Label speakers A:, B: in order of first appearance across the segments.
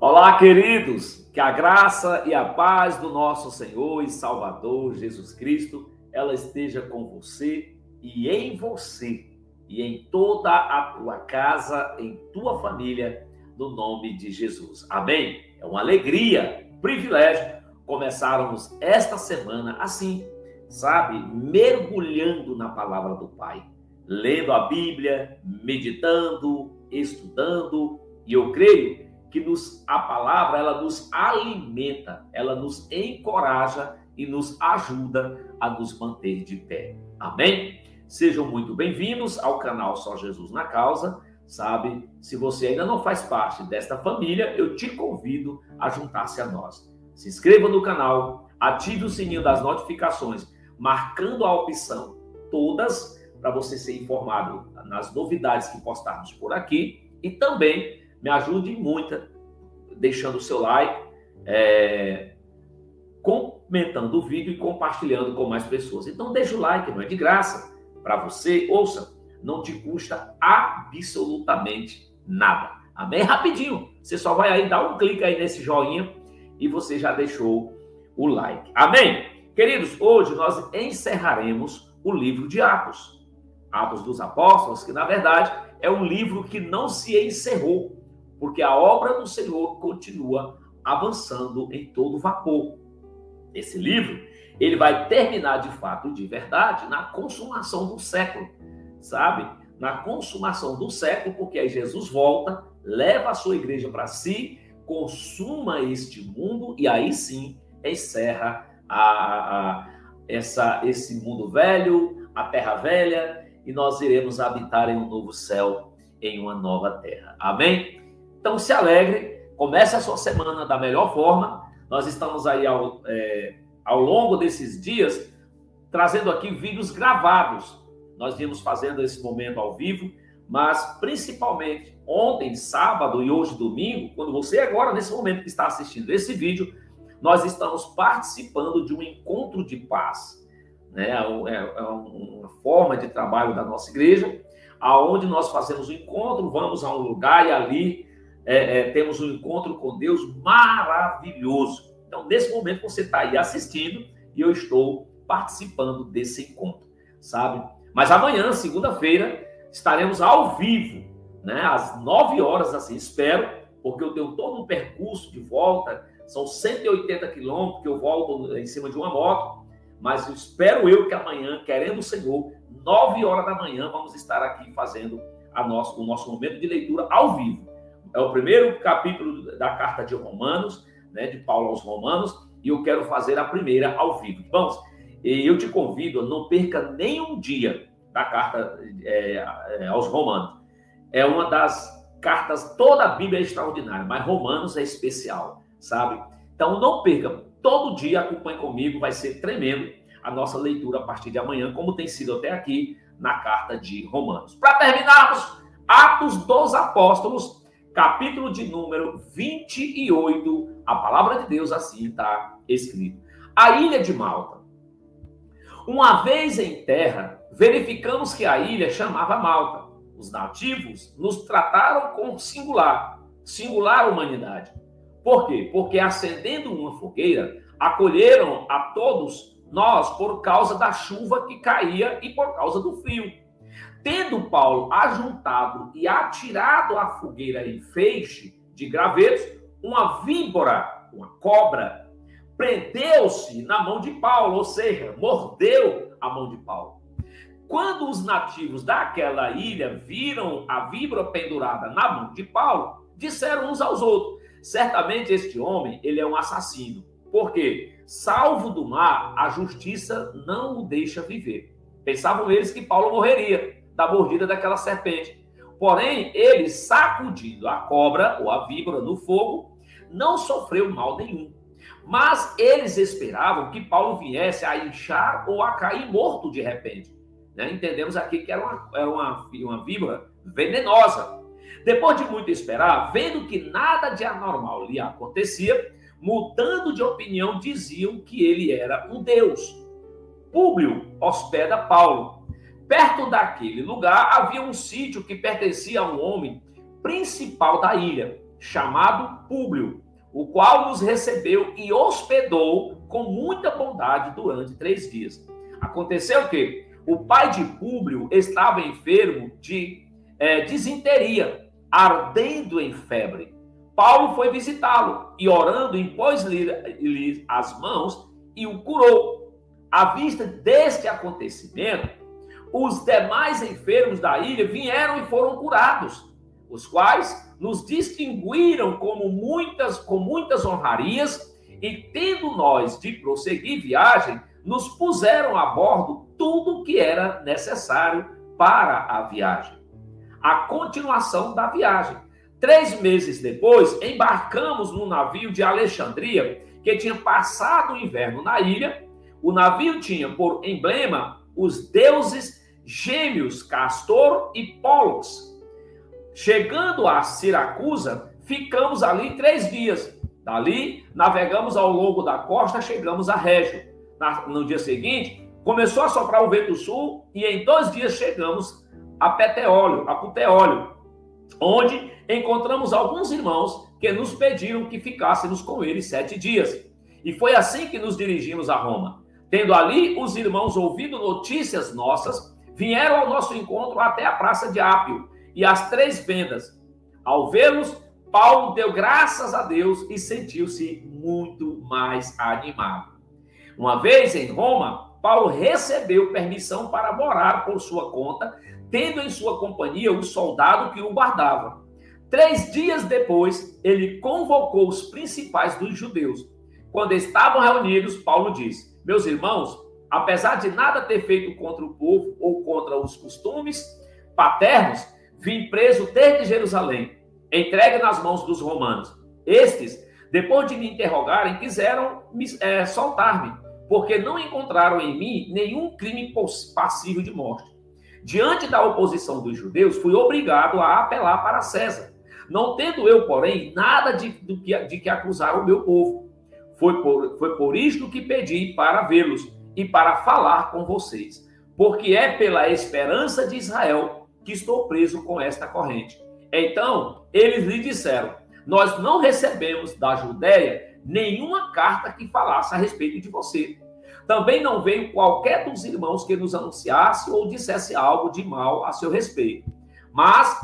A: Olá, queridos, que a graça e a paz do nosso Senhor e Salvador Jesus Cristo, ela esteja com você e em toda a tua casa, em tua família, no nome de Jesus. Amém? É uma alegria, um privilégio começarmos esta semana assim, sabe? Mergulhando na palavra do Pai, lendo a Bíblia, meditando, estudando, e eu creio que a palavra, ela nos alimenta, ela nos encoraja e nos ajuda a nos manter de pé. Amém? Sejam muito bem-vindos ao canal Só Jesus na Causa, sabe? Se você ainda não faz parte desta família, eu te convido a juntar-se a nós. Se inscreva no canal, ative o sininho das notificações, marcando a opção todas, para você ser informado nas novidades que postarmos por aqui, e também me ajude muito deixando o seu like, comentando o vídeo e compartilhando com mais pessoas. Então deixa o like, não é de graça para você. Ouça, não te custa absolutamente nada. Amém? Rapidinho, você só vai aí dar um clique aí nesse joinha e você já deixou o like. Amém? Queridos, hoje nós encerraremos o livro de Atos. Atos dos Apóstolos, que na verdade é um livro que não se encerrou, porque a obra do Senhor continua avançando em todo vapor. Esse livro, ele vai terminar de fato, de verdade, na consumação do século, sabe? Na consumação do século, porque aí Jesus volta, leva a sua igreja para si, consuma este mundo e aí sim encerra esse mundo velho, a terra velha, e nós iremos habitar em um novo céu, em uma nova terra. Amém? Então se alegre, comece a sua semana da melhor forma. Nós estamos aí ao longo desses dias trazendo aqui vídeos gravados. Nós viemos fazendo esse momento ao vivo, mas principalmente ontem, sábado e hoje, domingo, quando você agora, nesse momento que está assistindo esse vídeo, nós estamos participando de um encontro de paz. É uma forma de trabalho da nossa igreja, aonde nós fazemos um encontro, vamos a um lugar e ali temos um encontro com Deus maravilhoso. Então, nesse momento, você está aí assistindo e eu estou participando desse encontro, sabe? Mas amanhã, segunda-feira, estaremos ao vivo, né? Às 9 horas, assim, espero, porque eu tenho todo um percurso de volta, são 180 quilômetros que eu volto em cima de uma moto, mas espero eu que amanhã, querendo o Senhor, 9 horas da manhã, vamos estar aqui fazendo o nosso momento de leitura ao vivo. É o primeiro capítulo da carta de Romanos, né, de Paulo aos Romanos, e eu quero fazer a primeira ao vivo. Vamos, eu te convido a não perca nenhum dia da carta aos Romanos. É uma das cartas, toda a Bíblia é extraordinária, mas Romanos é especial, sabe? Então não perca, todo dia acompanhe comigo, vai ser tremendo a nossa leitura a partir de amanhã, como tem sido até aqui na carta de Romanos. Para terminarmos, Atos dos Apóstolos, capítulo de número 28, a palavra de Deus assim está escrito. A ilha de Malta. Uma vez em terra, verificamos que a ilha chamava Malta. Os nativos nos trataram com singular humanidade. Por quê? Porque acendendo uma fogueira, acolheram a todos nós por causa da chuva que caía e por causa do frio. Tendo Paulo ajuntado e atirado à fogueira em feixe de gravetos, uma víbora, uma cobra, prendeu-se na mão de Paulo, ou seja, mordeu a mão de Paulo. Quando os nativos daquela ilha viram a víbora pendurada na mão de Paulo, disseram uns aos outros: certamente este homem, ele é um assassino. Por quê? Salvo do mar, a justiça não o deixa viver. Pensavam eles que Paulo morreria da mordida daquela serpente. Porém, ele, sacudindo a cobra ou a víbora no fogo, não sofreu mal nenhum. Mas eles esperavam que Paulo viesse a inchar ou a cair morto de repente. Né? Entendemos aqui que era uma víbora venenosa. Depois de muito esperar, vendo que nada de anormal lhe acontecia, mudando de opinião, diziam que ele era um deus. Públio hospeda Paulo. Perto daquele lugar havia um sítio que pertencia a um homem principal da ilha. chamado Públio, o qual nos recebeu e hospedou com muita bondade durante 3 dias. Aconteceu que o pai de Públio estava enfermo de disenteria, ardendo em febre. Paulo foi visitá-lo e, orando, impôs-lhe as mãos e o curou. À vista deste acontecimento, os demais enfermos da ilha vieram e foram curados, os quais nos distinguiram com muitas honrarias, e, tendo nós de prosseguir viagem, nos puseram a bordo tudo o que era necessário para a viagem. A continuação da viagem. 3 meses depois, embarcamos no navio de Alexandria, que tinha passado o inverno na ilha. O navio tinha por emblema os deuses gêmeos Castor e Pólux. Chegando a Siracusa, ficamos ali 3 dias. Dali, navegamos ao longo da costa, chegamos a Régio. No dia seguinte, começou a soprar o vento sul e em 2 dias chegamos a Puteólio, onde encontramos alguns irmãos que nos pediram que ficássemos com eles 7 dias. E foi assim que nos dirigimos a Roma. Tendo ali os irmãos ouvido notícias nossas, vieram ao nosso encontro até a praça de Ápio e as 3 vendas. Ao vê-los, Paulo deu graças a Deus e sentiu-se muito mais animado. Uma vez em Roma, Paulo recebeu permissão para morar por sua conta, tendo em sua companhia o soldado que o guardava. 3 dias depois, ele convocou os principais dos judeus. Quando estavam reunidos, Paulo disse: meus irmãos, apesar de nada ter feito contra o povo ou contra os costumes paternos, vim preso desde Jerusalém, entregue nas mãos dos romanos. Estes, depois de me interrogarem, quiseram soltar-me, porque não encontraram em mim nenhum crime passível de morte. Diante da oposição dos judeus, fui obrigado a apelar para César, não tendo eu, porém, nada de que acusar o meu povo. Foi por isto que pedi para vê-los e para falar com vocês, porque é pela esperança de Israel que estou preso com esta corrente. Então, eles lhe disseram: nós não recebemos da Judéia nenhuma carta que falasse a respeito de você. Também não veio qualquer dos irmãos que nos anunciasse ou dissesse algo de mal a seu respeito. Mas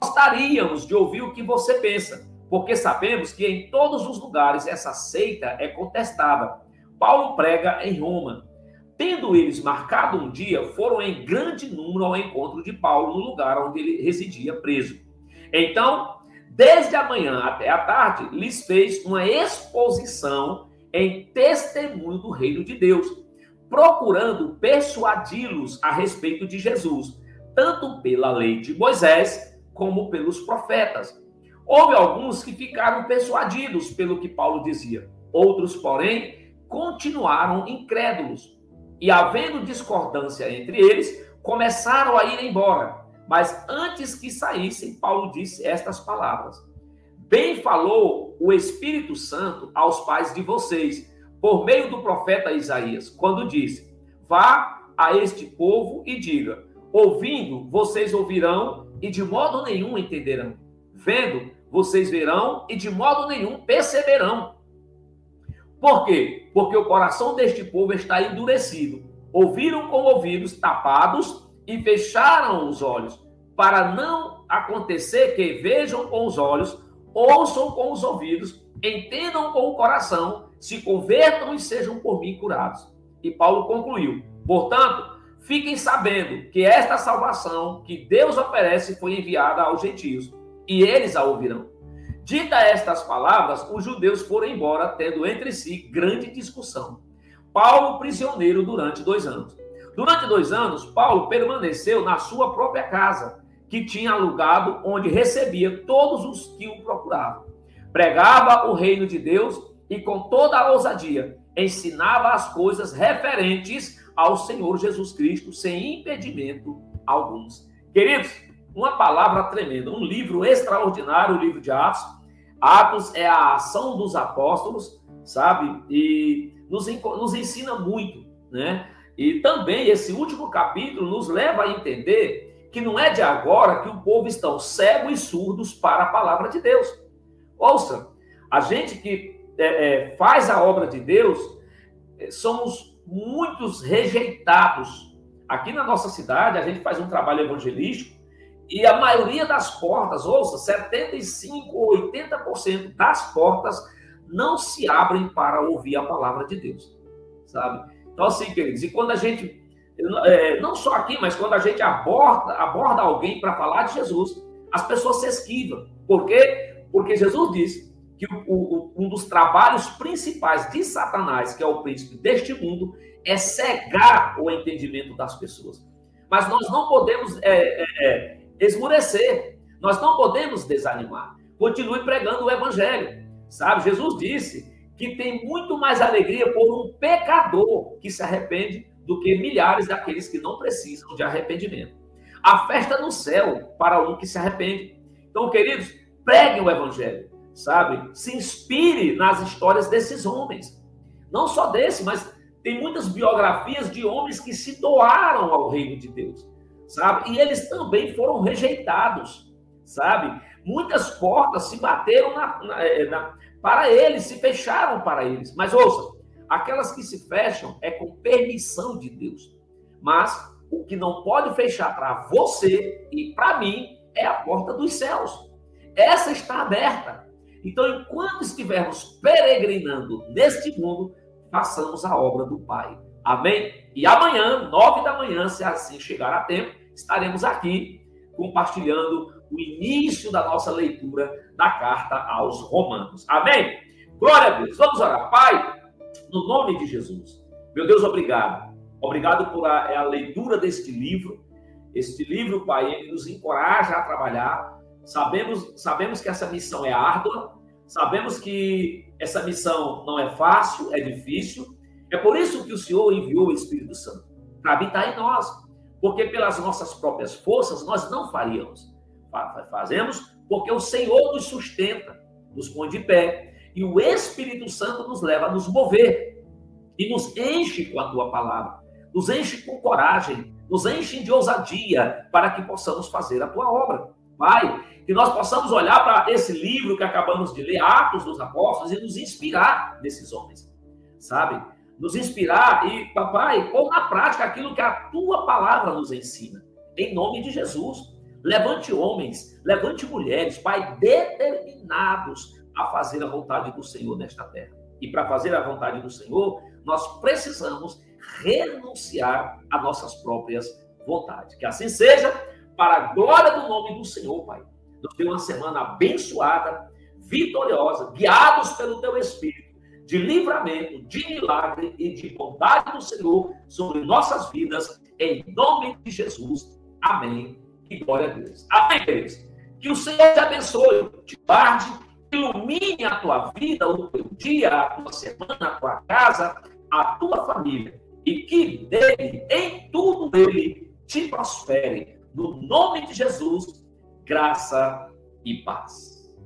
A: gostaríamos de ouvir o que você pensa, porque sabemos que em todos os lugares essa seita é contestada. Paulo prega em Roma. Tendo eles marcado um dia, foram em grande número ao encontro de Paulo no lugar onde ele residia preso. Então, desde a manhã até a tarde, lhes fez uma exposição em testemunho do reino de Deus, procurando persuadi-los a respeito de Jesus, tanto pela lei de Moisés como pelos profetas. Houve alguns que ficaram persuadidos pelo que Paulo dizia, outros, porém, continuaram incrédulos. E, havendo discordância entre eles, começaram a ir embora. Mas antes que saíssem, Paulo disse estas palavras: bem falou o Espírito Santo aos pais de vocês, por meio do profeta Isaías, quando disse: vá a este povo e diga, ouvindo, vocês ouvirão e de modo nenhum entenderão. Vendo, vocês verão e de modo nenhum perceberão. Por quê? Porque o coração deste povo está endurecido. Ouviram com ouvidos tapados e fecharam os olhos, para não acontecer que vejam com os olhos, ouçam com os ouvidos, entendam com o coração, se convertam e sejam por mim curados. E Paulo concluiu: portanto, fiquem sabendo que esta salvação que Deus oferece foi enviada aos gentios, e eles a ouvirão. Dita estas palavras, os judeus foram embora, tendo entre si grande discussão. Paulo prisioneiro durante 2 anos. Durante 2 anos, Paulo permaneceu na sua própria casa, que tinha alugado, onde recebia todos os que o procuravam. Pregava o reino de Deus e, com toda a ousadia, ensinava as coisas referentes ao Senhor Jesus Cristo, sem impedimento alguns. Queridos, uma palavra tremenda, um livro extraordinário, o livro de Atos. Atos é a ação dos apóstolos, sabe? E nos ensina muito, né? E também esse último capítulo nos leva a entender que não é de agora que o povo estão cegos e surdos para a palavra de Deus. Ouça, a gente que faz a obra de Deus, somos muitos rejeitados. Aqui na nossa cidade, a gente faz um trabalho evangelístico e a maioria das portas, ouça, 75% ou 80% das portas não se abrem para ouvir a palavra de Deus, sabe? Então, assim, queridos, e quando a gente, não só aqui, mas quando a gente aborda alguém para falar de Jesus, as pessoas se esquivam. Por quê? Porque Jesus disse que um dos trabalhos principais de Satanás, que é o príncipe deste mundo, é cegar o entendimento das pessoas. Mas nós não podemos esmurecer, nós não podemos desanimar. Continue pregando o evangelho, sabe? Jesus disse que tem muito mais alegria por um pecador que se arrepende do que milhares daqueles que não precisam de arrependimento. A festa no céu para um que se arrepende. Então, queridos, preguem o evangelho, sabe? Se inspire nas histórias desses homens. Não só desse, mas tem muitas biografias de homens que se doaram ao reino de Deus, sabe? E eles também foram rejeitados, sabe? Muitas portas se bateram para eles, se fecharam para eles. Mas ouça, aquelas que se fecham é com permissão de Deus. Mas o que não pode fechar para você e para mim é a porta dos céus. Essa está aberta. Então, enquanto estivermos peregrinando neste mundo, façamos a obra do Pai. Amém? E amanhã, 9 da manhã, se assim chegar a tempo, estaremos aqui compartilhando o início da nossa leitura da carta aos Romanos. Amém? Glória a Deus. Vamos orar. Pai, no nome de Jesus. Meu Deus, obrigado. Obrigado por a leitura deste livro. Este livro, Pai, ele nos encoraja a trabalhar. Sabemos que essa missão é árdua. Sabemos que essa missão não é fácil, é difícil. É por isso que o Senhor enviou o Espírito Santo, para habitar em nós. Porque pelas nossas próprias forças nós não faríamos. Fazemos porque o Senhor nos sustenta, nos põe de pé. E o Espírito Santo nos leva a nos mover. E nos enche com a Tua palavra. Nos enche com coragem. Nos enche de ousadia para que possamos fazer a Tua obra. Pai, que nós possamos olhar para esse livro que acabamos de ler, Atos dos Apóstolos, e nos inspirar nesses homens, sabe? Nos inspirar e, papai, pôr na prática aquilo que a Tua palavra nos ensina. Em nome de Jesus. Levante homens, levante mulheres, Pai, determinados a fazer a vontade do Senhor nesta terra. E para fazer a vontade do Senhor, nós precisamos renunciar a nossas próprias vontades. Que assim seja, para a glória do nome do Senhor, Pai. Nos dê uma semana abençoada, vitoriosa, guiados pelo Teu Espírito, de livramento, de milagre e de bondade do Senhor sobre nossas vidas, em nome de Jesus. Amém. E glória a Deus. Amém, queridos? Que o Senhor te abençoe, te guarde, ilumine a tua vida, o teu dia, a tua semana, a tua casa, a tua família. E que dele, em tudo ele, te prospere. No nome de Jesus, graça e paz.